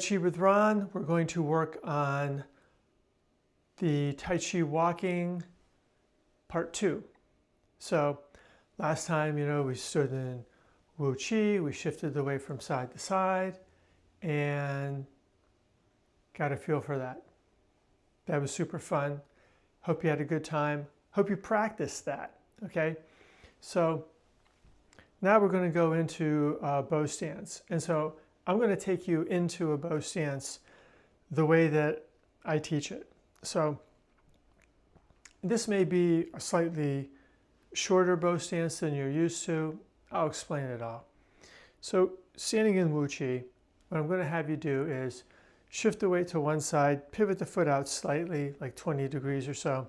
Chi with Ron, we're going to work on the Tai Chi Walking Part 2. So last time, we stood in Wu Chi, we shifted the weight from side to side and got a feel for that. That was super fun. Hope you had a good time. Hope you practiced that, okay? So now we're going to go into bow stance. And so I'm going to take you into a bow stance the way that I teach it. So this may be a slightly shorter bow stance than you're used to. I'll explain it all. So standing in Wu Chi, what I'm going to have you do is shift the weight to one side, pivot the foot out slightly, like 20 degrees or so.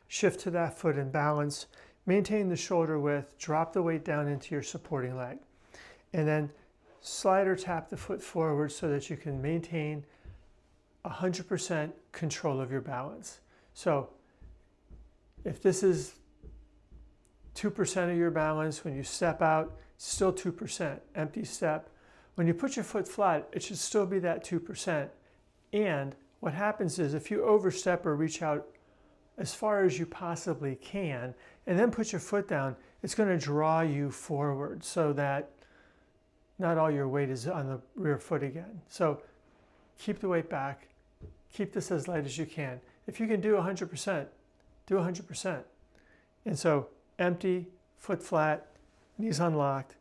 Shift to that foot in balance, maintain the shoulder width, drop the weight down into your supporting leg. And then slide or tap the foot forward so that you can maintain 100% control of your balance. So if this is 2% of your balance, when you step out, still 2%, empty step. When you put your foot flat, it should still be that 2%. And what happens is if you overstep or reach out as far as you possibly can, and then put your foot down, it's going to draw you forward so that not all your weight is on the rear foot again. So keep the weight back. Keep this as light as you can. If you can do 100%, do 100%. And so empty, foot flat, knees unlocked,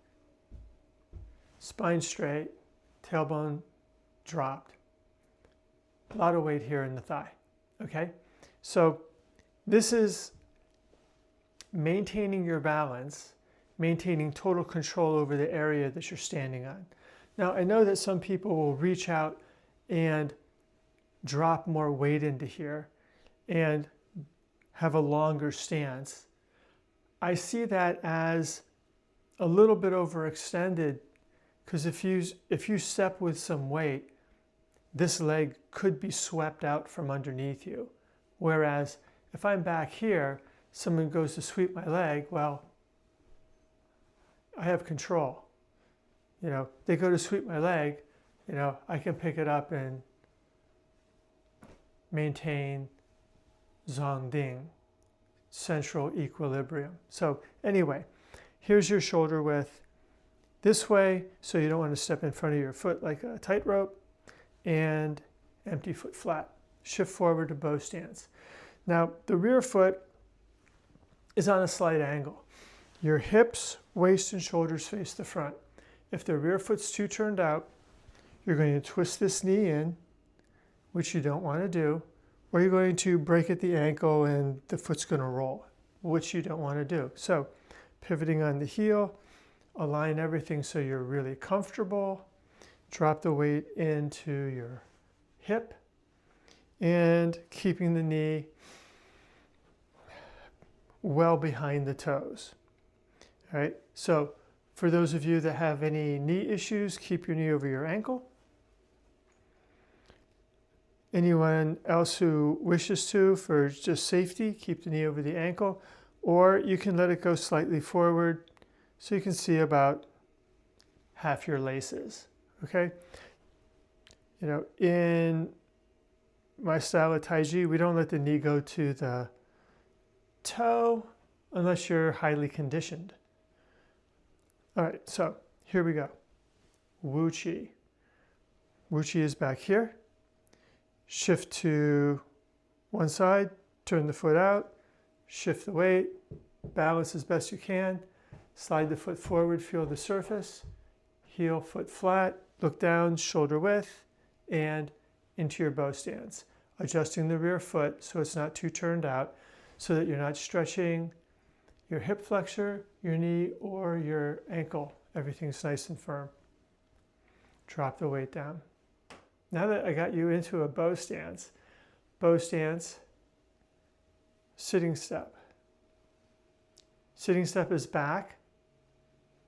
spine straight, tailbone dropped. A lot of weight here in the thigh, okay? So this is maintaining your balance, maintaining total control over the area that you're standing on. Now, I know that some people will reach out and drop more weight into here and have a longer stance. I see that as a little bit overextended because if you step with some weight, this leg could be swept out from underneath you. Whereas if I'm back here, someone goes to sweep my leg, well, I have control. They go to sweep my leg, I can pick it up and maintain Zong Ding, central equilibrium. So anyway, here's your shoulder width this way, so you don't want to step in front of your foot like a tightrope, and empty foot flat. Shift forward to bow stance. Now, the rear foot is on a slight angle. Your hips, waist, and shoulders face the front. If the rear foot's too turned out, you're going to twist this knee in, which you don't want to do, or you're going to break at the ankle and the foot's going to roll, which you don't want to do. So pivoting on the heel, align everything so you're really comfortable, drop the weight into your hip, and keeping the knee well behind the toes. All right, so for those of you that have any knee issues, keep your knee over your ankle. Anyone else who wishes to, for just safety, keep the knee over the ankle, or you can let it go slightly forward so you can see about half your laces, okay? In my style of Tai Chi, we don't let the knee go to the toe unless you're highly conditioned. All right, so here we go. Wu Chi. Wu Chi is back here. Shift to one side, turn the foot out, shift the weight, balance as best you can, slide the foot forward, feel the surface, heel, foot flat, look down, shoulder width, and into your bow stance. Adjusting the rear foot so it's not too turned out, so that you're not stretching your hip flexor, your knee, or your ankle. Everything's nice and firm. Drop the weight down. Now that I got you into a bow stance, sitting step. Sitting step is back.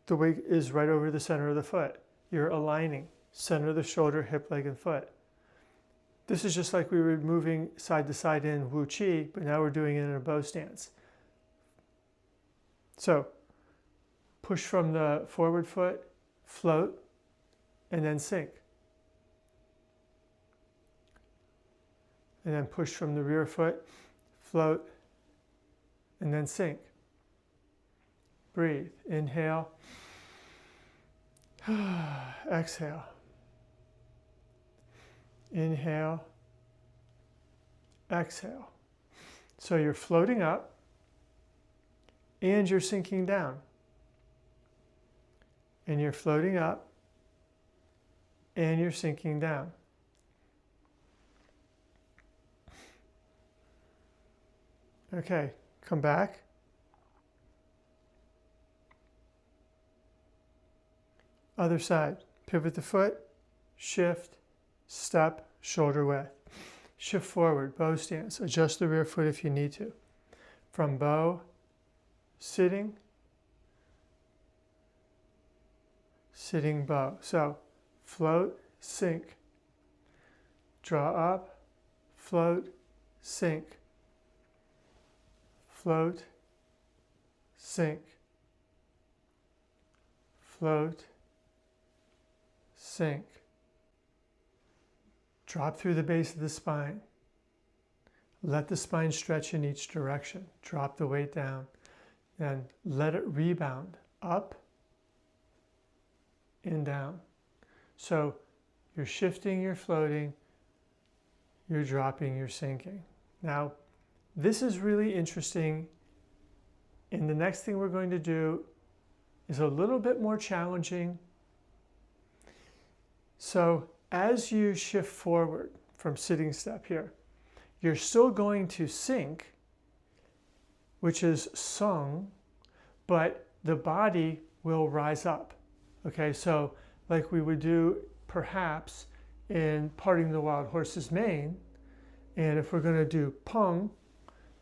The weight is right over the center of the foot. You're aligning center of the shoulder, hip, leg, and foot. This is just like we were moving side to side in Wu Chi, but now we're doing it in a bow stance. So push from the forward foot, float, and then sink. and then push from the rear foot, float, and then sink. Breathe. Inhale. Exhale. Inhale. Exhale. So you're floating up and you're sinking down. And you're floating up and you're sinking down. Okay, come back. Other side. Pivot the foot, shift, step, shoulder width. Shift forward, bow stance. Adjust the rear foot if you need to. From bow, sitting, sitting bow. So float, sink. Draw up, float, sink. Float, sink. Float, sink. Drop through the base of the spine. Let the spine stretch in each direction. Drop the weight down. Then let it rebound up and down. So you're shifting, you're floating, you're dropping, you're sinking. Now, this is really interesting. And the next thing we're going to do is a little bit more challenging. So as you shift forward from sitting step here, you're still going to sink, which is sung, but the body will rise up. Okay, so like we would do perhaps in parting the wild horse's mane, and if we're going to do pung,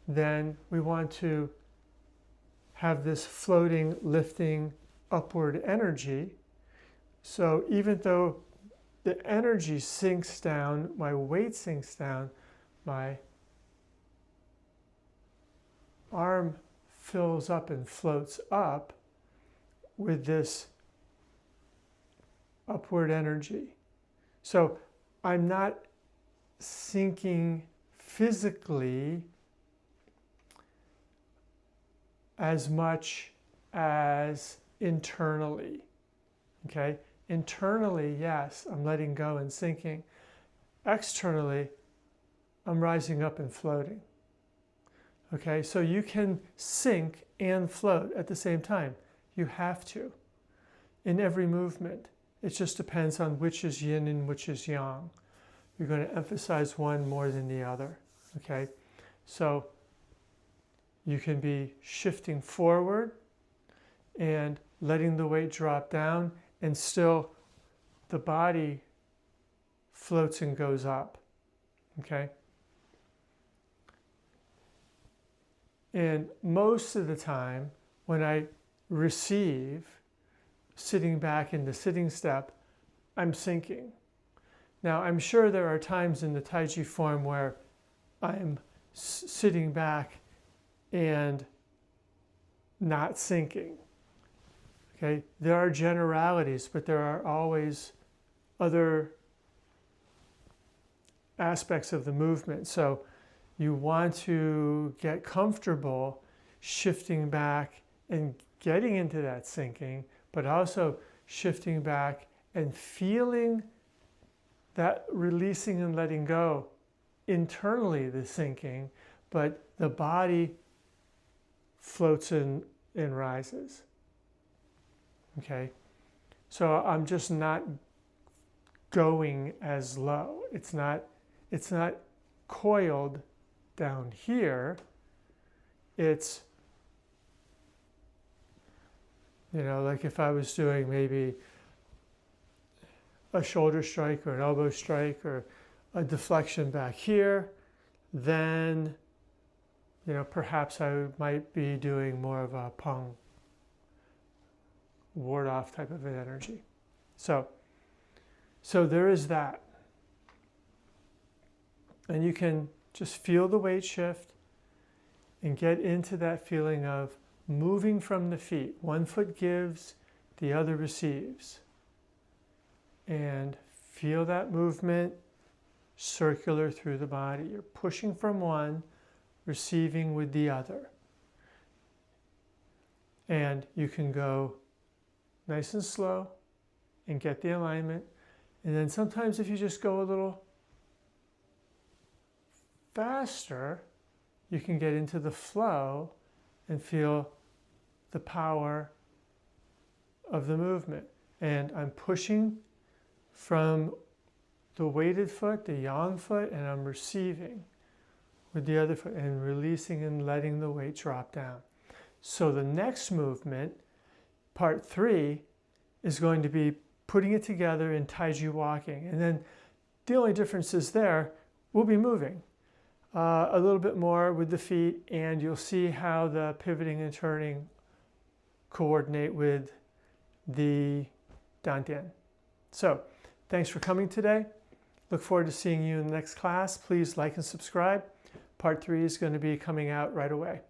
then we want to have this floating, lifting, upward energy. So even though the energy sinks down, my weight sinks down, my arm fills up and floats up with this upward energy. So I'm not sinking physically as much as internally, okay? Internally, yes, I'm letting go and sinking. Externally, I'm rising up and floating. Okay, so you can sink and float at the same time. You have to. In every movement, it just depends on which is yin and which is yang. You're going to emphasize one more than the other. Okay, so you can be shifting forward and letting the weight drop down, and still the body floats and goes up, okay? And most of the time, when I receive, sitting back in the sitting step, I'm sinking. Now, I'm sure there are times in the Tai Chi form where I'm sitting back and not sinking. Okay, there are generalities, but there are always other aspects of the movement. So you want to get comfortable shifting back and getting into that sinking, but also shifting back and feeling that releasing and letting go internally, the sinking, but the body floats in and rises. Okay, so I'm just not going as low. It's not coiled down here. It's, you know, like if I was doing maybe a shoulder strike or an elbow strike or a deflection back here, then, you know, perhaps I might be doing more of a pung, ward off type of an energy. So there is that. And you can just feel the weight shift and get into that feeling of moving from the feet. One foot gives, the other receives. And feel that movement, circular through the body. You're pushing from one, receiving with the other. And you can go nice and slow and get the alignment. And then sometimes if you just go a little faster, you can get into the flow and feel the power of the movement. And I'm pushing from the weighted foot, the yang foot, and I'm receiving with the other foot and releasing and letting the weight drop down. So the next movement, part 3, is going to be putting it together in Tai Chi Walking. And then the only difference is there, we'll be moving a little bit more with the feet, and you'll see how the pivoting and turning coordinate with the dantian. So thanks for coming today. Look forward to seeing you in the next class. Please like and subscribe. Part 3 is going to be coming out right away.